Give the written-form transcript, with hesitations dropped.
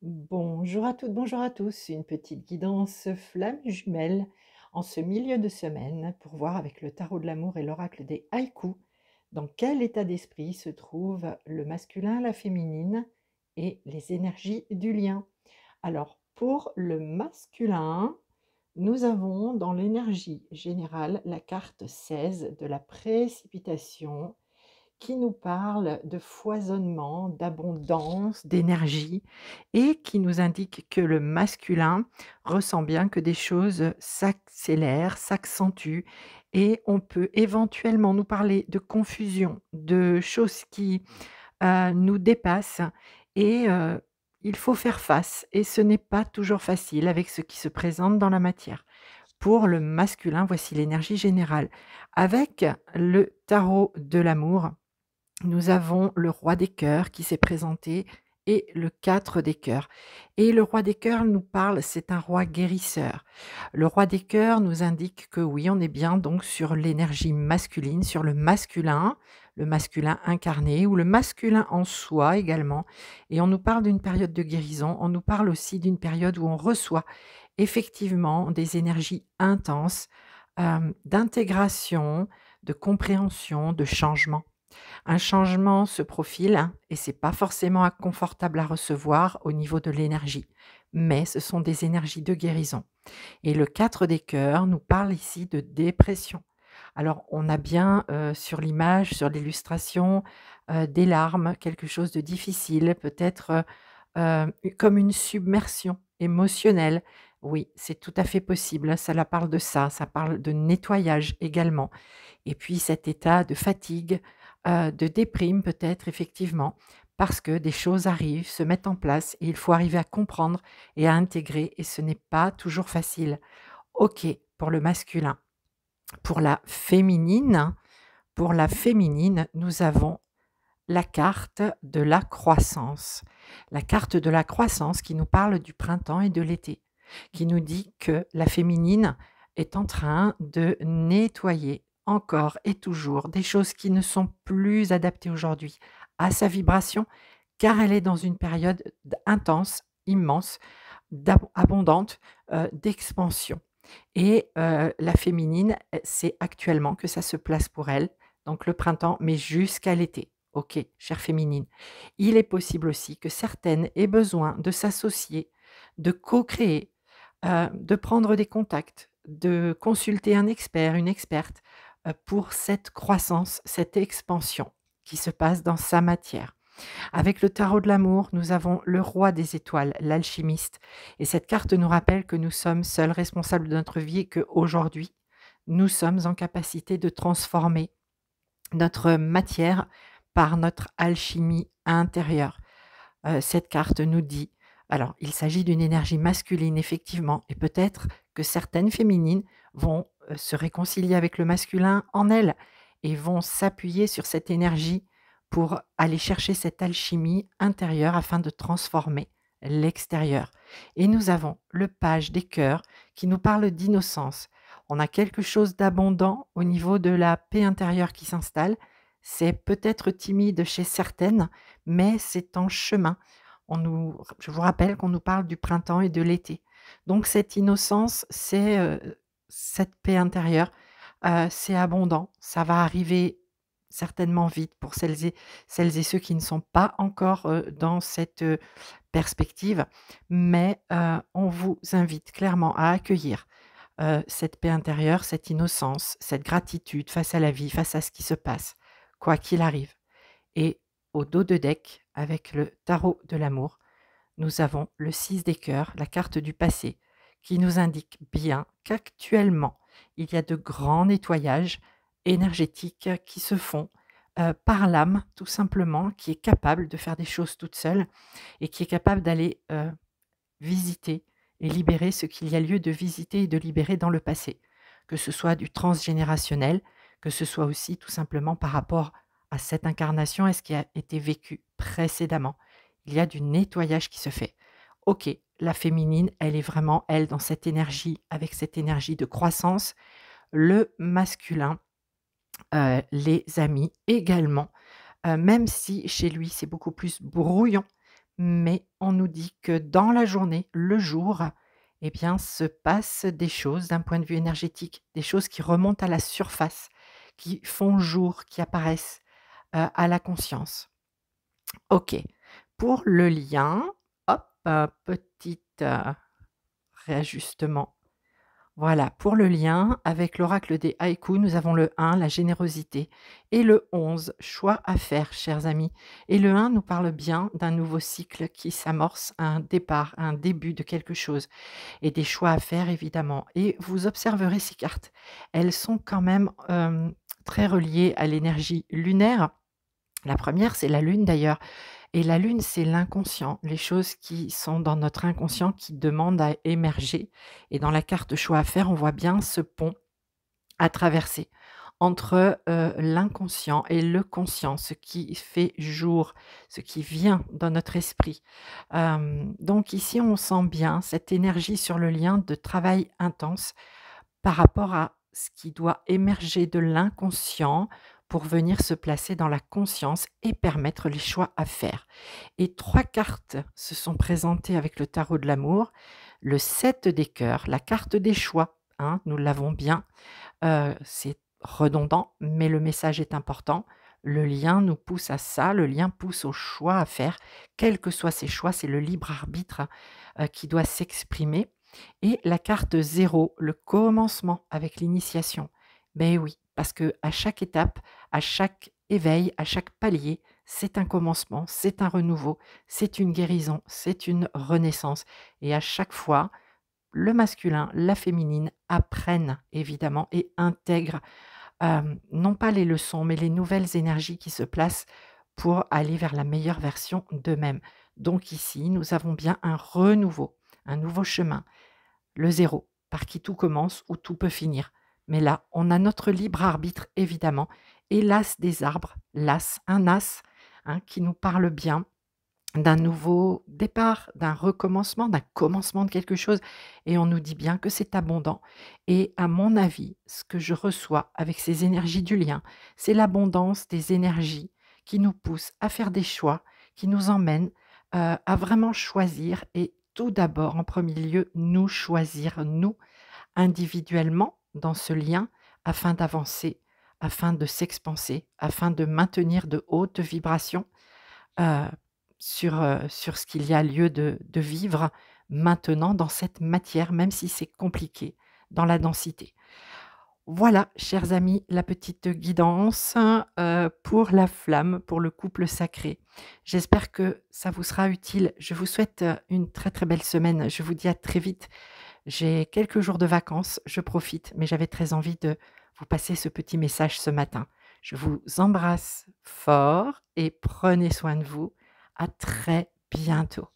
Bonjour à toutes, bonjour à tous. Une petite guidance flamme jumelle en ce milieu de semaine pour voir avec le tarot de l'amour et l'oracle des haïkus dans quel état d'esprit se trouve le masculin, la féminine et les énergies du lien. Alors, pour le masculin, nous avons dans l'énergie générale la carte 16 de la précipitation qui nous parle de foisonnement, d'abondance, d'énergie et qui nous indique que le masculin ressent bien que des choses s'accélèrent, s'accentuent et on peut éventuellement nous parler de confusion, de choses qui nous dépassent et il faut faire face et ce n'est pas toujours facile avec ce qui se présente dans la matière. Pour le masculin, voici l'énergie générale. Avec le tarot de l'amour, nous avons le roi des cœurs qui s'est présenté et le 4 des cœurs. Et le roi des cœurs nous parle, c'est un roi guérisseur. Le roi des cœurs nous indique que oui, on est bien donc sur l'énergie masculine, sur le masculin incarné ou le masculin en soi également. Et on nous parle d'une période de guérison, on nous parle aussi d'une période où on reçoit effectivement des énergies intenses, d'intégration, de compréhension, de changement. Un changement se profile et c'est pas forcément confortable à recevoir au niveau de l'énergie, mais ce sont des énergies de guérison. Et le 4 des cœurs nous parle ici de dépression. Alors on a bien, sur l'image, sur l'illustration, des larmes, quelque chose de difficile, peut-être, comme une submersion émotionnelle. Oui, c'est tout à fait possible, ça parle de ça parle de nettoyage également. Et puis cet état de fatigue, de déprime peut-être effectivement, parce que des choses arrivent, se mettent en place et il faut arriver à comprendre et à intégrer et ce n'est pas toujours facile. OK pour le masculin. Pour la féminine nous avons la carte de la croissance. La carte de la croissance qui nous parle du printemps et de l'été, qui nous dit que la féminine est en train de nettoyer encore et toujours des choses qui ne sont plus adaptées aujourd'hui à sa vibration, car elle est dans une période intense, immense, abondante, d'expansion. Et la féminine, c'est actuellement que ça se place pour elle, donc le printemps, mais jusqu'à l'été. OK, chère féminine. Il est possible aussi que certaines aient besoin de s'associer, de co-créer, de prendre des contacts, de consulter un expert, une experte, pour cette croissance, cette expansion qui se passe dans sa matière. Avec le tarot de l'amour, nous avons le roi des étoiles, l'alchimiste. Et cette carte nous rappelle que nous sommes seuls responsables de notre vie et qu'aujourd'hui, nous sommes en capacité de transformer notre matière par notre alchimie intérieure. Cette carte nous dit, alors il s'agit d'une énergie masculine effectivement, et peut-être que certaines féminines vont se réconcilier avec le masculin en elles et vont s'appuyer sur cette énergie pour aller chercher cette alchimie intérieure afin de transformer l'extérieur. Et nous avons le page des cœurs qui nous parle d'innocence. On a quelque chose d'abondant au niveau de la paix intérieure qui s'installe. C'est peut-être timide chez certaines, mais c'est en chemin. Je vous rappelle qu'on nous parle du printemps et de l'été. Donc cette innocence, c'est, cette paix intérieure, c'est abondant, ça va arriver certainement vite pour celles et ceux qui ne sont pas encore, dans cette, perspective. Mais, on vous invite clairement à accueillir, cette paix intérieure, cette innocence, cette gratitude face à la vie, face à ce qui se passe, quoi qu'il arrive. Et au dos de deck, avec le tarot de l'amour, nous avons le 6 des cœurs, la carte du passé, qui nous indique bien qu'actuellement, il y a de grands nettoyages énergétiques qui se font par l'âme, tout simplement, qui est capable de faire des choses toute seule et qui est capable d'aller visiter et libérer ce qu'il y a lieu de visiter et de libérer dans le passé, que ce soit du transgénérationnel, que ce soit aussi tout simplement par rapport à cette incarnation et ce qui a été vécu précédemment. Il y a du nettoyage qui se fait. OK, la féminine, elle est vraiment, elle, dans cette énergie, avec cette énergie de croissance. Le masculin, les amis également, même si chez lui c'est beaucoup plus brouillon, mais on nous dit que dans la journée, le jour, eh bien, se passe des choses d'un point de vue énergétique, des choses qui remontent à la surface, qui font jour, qui apparaissent, à la conscience. OK. Pour le lien, hop, petit, réajustement. Voilà, pour le lien avec l'oracle des haïkus, nous avons le 1, la générosité, et le 11, choix à faire, chers amis. Et le 1 nous parle bien d'un nouveau cycle qui s'amorce, un départ, un début de quelque chose, et des choix à faire, évidemment. Et vous observerez ces cartes, elles sont quand même très reliées à l'énergie lunaire. La première, c'est la lune d'ailleurs. Et la lune, c'est l'inconscient, les choses qui sont dans notre inconscient qui demandent à émerger. Et dans la carte choix à faire, on voit bien ce pont à traverser entre l'inconscient et le conscient, ce qui fait jour, ce qui vient dans notre esprit. Donc ici, on sent bien cette énergie sur le lien de travail intense par rapport à ce qui doit émerger de l'inconscient pour venir se placer dans la conscience et permettre les choix à faire. Et 3 cartes se sont présentées avec le tarot de l'amour. Le 7 des cœurs, la carte des choix, hein, nous l'avons bien. C'est redondant, mais le message est important. Le lien nous pousse à ça, le lien pousse au choix à faire. Quels que soient ces choix, c'est le libre arbitre qui doit s'exprimer. Et la carte 0, le commencement avec l'initiation. Ben oui, parce que à chaque étape, à chaque éveil, à chaque palier, c'est un commencement, c'est un renouveau, c'est une guérison, c'est une renaissance. Et à chaque fois, le masculin, la féminine apprennent évidemment et intègrent non pas les leçons, mais les nouvelles énergies qui se placent pour aller vers la meilleure version d'eux-mêmes. Donc ici, nous avons bien un renouveau, un nouveau chemin, le zéro, par qui tout commence ou tout peut finir. Mais là, on a notre libre arbitre, évidemment, et l'as des arbres, l'as, un as hein, qui nous parle bien d'un nouveau départ, d'un recommencement, d'un commencement de quelque chose. Et on nous dit bien que c'est abondant. Et à mon avis, ce que je reçois avec ces énergies du lien, c'est l'abondance des énergies qui nous poussent à faire des choix, qui nous emmènent à vraiment choisir et tout d'abord, en premier lieu, nous choisir, nous, individuellement, dans ce lien, afin d'avancer, afin de s'expanser, afin de maintenir de hautes vibrations heu, sur ce qu'il y a lieu de vivre maintenant dans cette matière, même si c'est compliqué dans la densité. Voilà, chers amis, la petite guidance, pour la flamme, pour le couple sacré. J'espère que ça vous sera utile. Je vous souhaite, une très, très belle semaine. Je vous dis à très vite. J'ai quelques jours de vacances, je profite, mais j'avais très envie de vous passer ce petit message ce matin. Je vous embrasse fort et prenez soin de vous. À très bientôt.